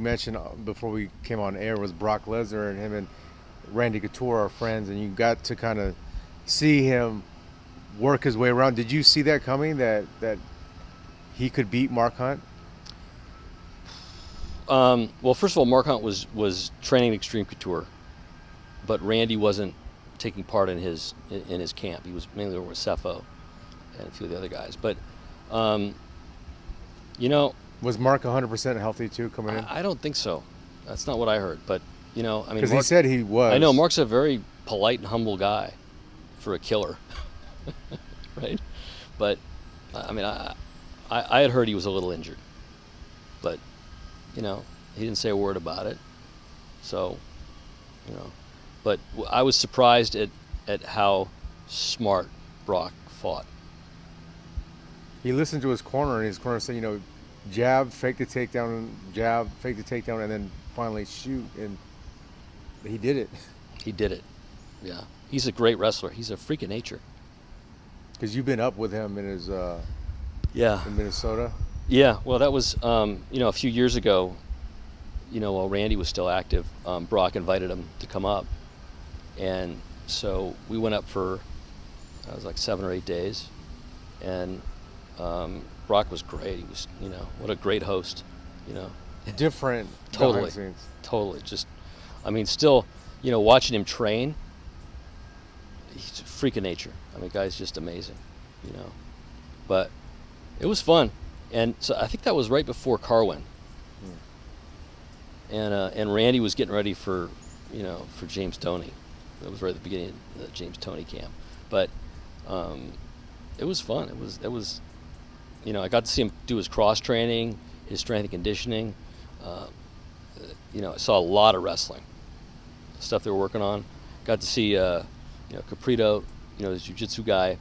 you mentioned before we came on air was Brock Lesnar, and him and Randy Couture are friends, and you got to kind of see him work his way around. Did you see that coming, that he could beat Mark Hunt? Well, first of all, Mark Hunt was training Extreme Couture, but Randy wasn't taking part in his camp. He was mainly over with Cepho and a few of the other guys. But Was Mark 100% healthy too coming in? I don't think so. That's not what I heard. But I mean, because he said he was. I know Mark's a very polite and humble guy for a killer, right? But I mean, I had heard he was a little injured, but he didn't say a word about it. So, but I was surprised at how smart Brock fought. He listened to his corner, and his corner said, jab, fake the takedown, jab, fake the takedown, and then finally shoot. And he did it. He did it. Yeah. He's a great wrestler. He's a freak of nature. Because you've been up with him in his in Minnesota. Yeah. Well, that was a few years ago. While Randy was still active, Brock invited him to come up, and so we went up for it was like 7 or 8 days, and Brock was great. He was, what a great host, Different. Totally. Just, still, watching him train, he's a freak of nature. Guy's just amazing, But it was fun, and so I think that was right before Carwin. And Randy was getting ready for James Toney. That was right at the beginning of the James Toney camp. But it was fun. It was I got to see him do his cross training, his strength and conditioning. I saw a lot of wrestling stuff they were working on. Got to see Caprito, his jiu-jitsu guy,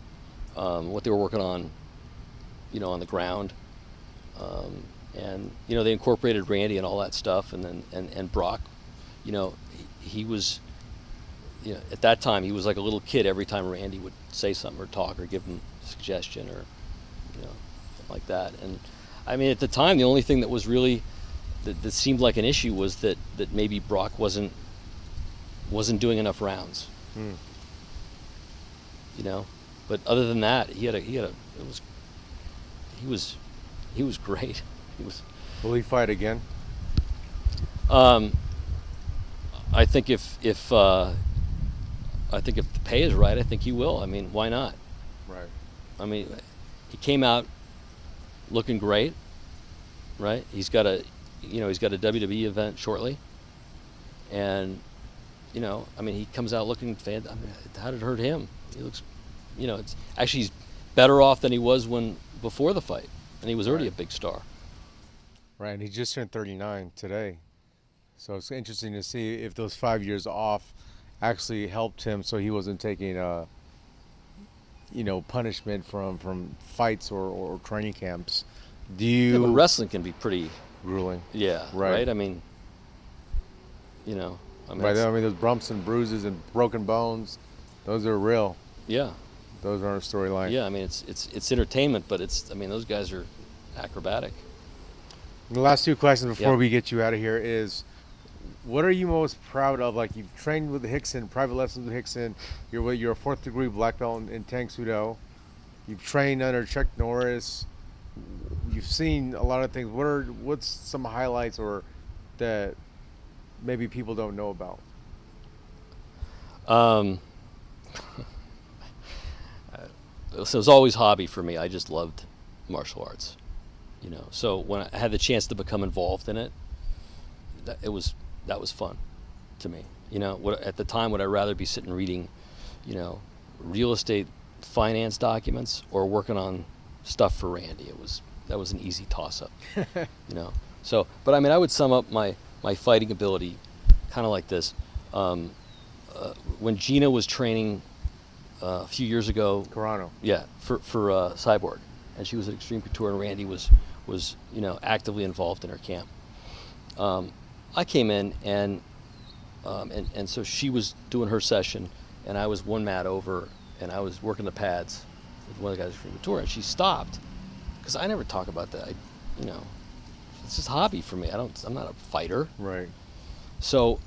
what they were working on, on the ground. And they incorporated Randy and all that stuff, and then and Brock, he was, at that time he was like a little kid every time Randy would say something or talk or give him a suggestion or something like that. And at the time the only thing that was really that seemed like an issue was that maybe Brock wasn't doing enough rounds. But other than that, he was great. Will he fight again? I think if the pay is right, I think he will. Why not? Right. He came out looking great, right? He's got a WWE event shortly, and he comes out looking fantastic. How did it hurt him? He looks, it's actually he's better off than he was before the fight, and he was already a big star. Right, and he just turned 39 today. So it's interesting to see if those 5 years off actually helped him so he wasn't taking punishment from fights or training camps. But wrestling can be pretty grueling. Yeah, right. Right? Those bumps and bruises and broken bones, those are real. Yeah. Those aren't a storyline. Yeah, it's entertainment, but those guys are acrobatic. The last two questions before we get you out of here is, what are you most proud of? Like, you've trained with Hickson, private lessons with Hickson. You're a 4th degree black belt in Tang Soo Do. You've trained under Chuck Norris. You've seen a lot of things. What's some highlights or that maybe people don't know about? So it was always hobby for me. I just loved martial arts. So when I had the chance to become involved in it, that was fun to me. At the time, would I rather be sitting reading, real estate finance documents or working on stuff for Randy? That was an easy toss-up. So, but I would sum up my fighting ability kind of like this. When Gina was training a few years ago, Carano. Yeah, for Cyborg, and she was at Extreme Couture, and Randy was actively involved in her camp. I came in and so she was doing her session, and I was one mat over, and I was working the pads with one of the guys from Extreme Couture, and she stopped because I never talk about that. this is a hobby for me. I'm not a fighter. Right. So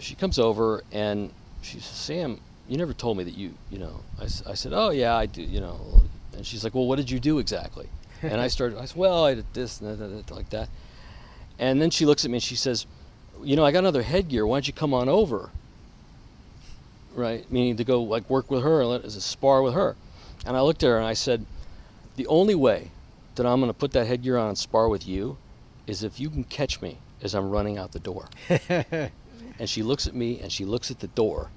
she comes over and she says, Sam, you never told me that you know. I said, oh yeah, I do, you know. And she's like, well, what did you do exactly? And I said, well, I did this and that, like that. And then she looks at me and she says, you know, I got another headgear. Why don't you come on over? Right? Meaning to go like work with her and spar with her. And I looked at her and I said, the only way that I'm going to put that headgear on and spar with you is if you can catch me as I'm running out the door. And she looks at me and she looks at the door.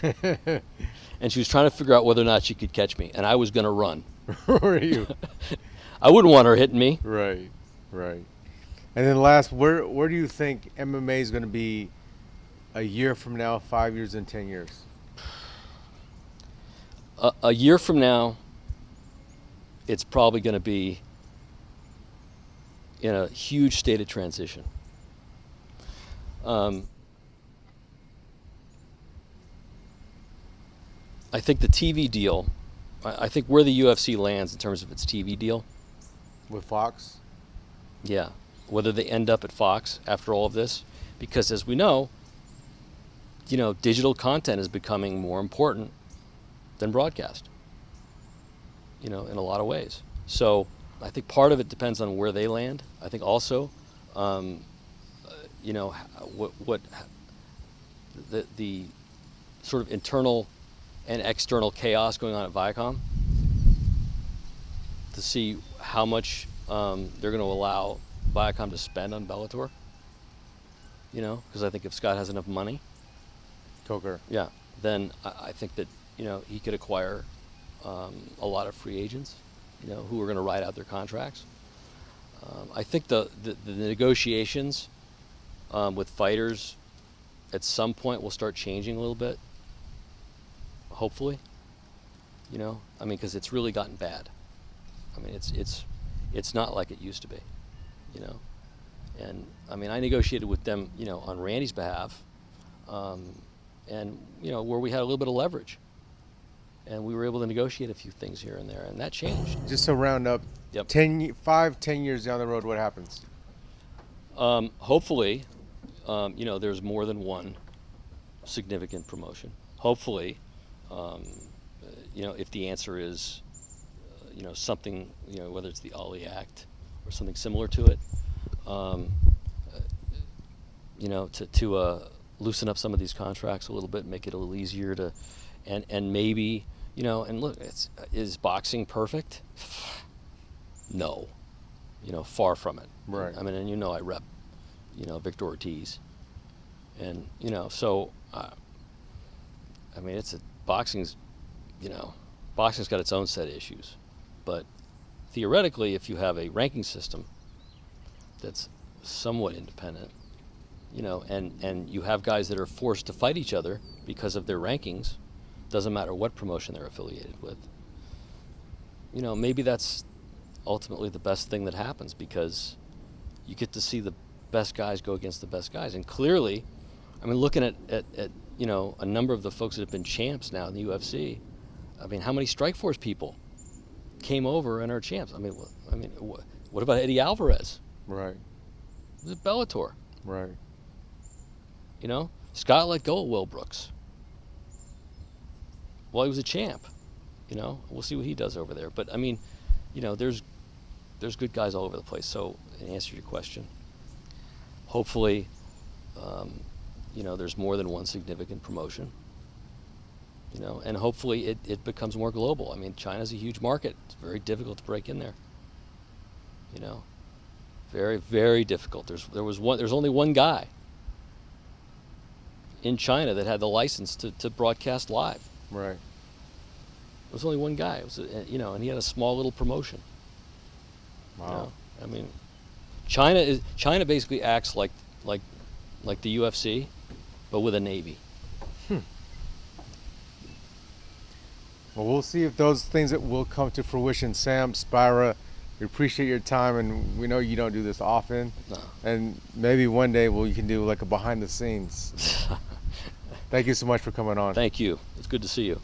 And she was trying to figure out whether or not she could catch me. And I was going to run. Were you? I wouldn't want her hitting me. Right, right. And then last, where do you think MMA is going to be a year from now, 5 years, and 10 years? A year from now, it's probably going to be in a huge state of transition. I think the TV deal, I think where the UFC lands in terms of its TV deal. With Fox? Yeah. Whether they end up at Fox after all of this. Because as we know, you know, digital content is becoming more important than broadcast, you know, in a lot of ways. So I think part of it depends on where they land. I think also, you know, what the sort of internal and external chaos going on at Viacom, to see how much they're going to allow Viacom to spend on Bellator. You know, because I think if Scott has enough money, Coker. Yeah, then I think that, you know, he could acquire a lot of free agents, you know, who are going to ride out their contracts. I think the negotiations with fighters at some point will start changing a little bit. Hopefully, you know, I mean, because it's really gotten bad. I mean, it's not like it used to be, you know. And I mean, I negotiated with them, you know, on Randy's behalf, and you know, where we had a little bit of leverage, and we were able to negotiate a few things here and there, and that changed. Just to round up, Yep. 10 years down the road, what happens? Hopefully, you know, there's more than one significant promotion. Hopefully, you know, if the answer is, you know, something, you know, whether it's the Ali Act or something similar to it, you know, to loosen up some of these contracts a little bit, make it a little easier to, and maybe, you know, and look, is boxing perfect? No, you know, far from it. Right. I mean, and you know, I rep, you know, Victor Ortiz, and you know, so I mean, boxing's, you know, boxing's got its own set of issues, but theoretically, if you have a ranking system that's somewhat independent, you know, and you have guys that are forced to fight each other because of their rankings, doesn't matter what promotion they're affiliated with, you know, maybe that's ultimately the best thing that happens, because you get to see the best guys go against the best guys. And clearly, I mean, looking at you know, a number of the folks that have been champs now in the UFC, I mean, how many Strikeforce people came over and are champs? I mean, what about Eddie Alvarez? Right. It was at Bellator. Right. You know, Scott let go of Will Brooks. Well, he was a champ. You know, we'll see what he does over there. But I mean, you know, there's good guys all over the place. So, in answer to your question, hopefully, you know, there's more than one significant promotion. You know, and hopefully it becomes more global. I mean, China's a huge market. It's very difficult to break in there. You know, very, very difficult. There's only one guy in China that had the license to broadcast live. Right. There was only one guy. It was, you know, and he had a small little promotion. Wow. You know? I mean, China basically acts like the UFC, but with a navy. Well, we'll see if those things that will come to fruition. Sam Spira, we appreciate your time, and we know you don't do this often. No. And maybe one day you can do like a behind the scenes. Thank you so much for coming on. Thank you. It's good to see you.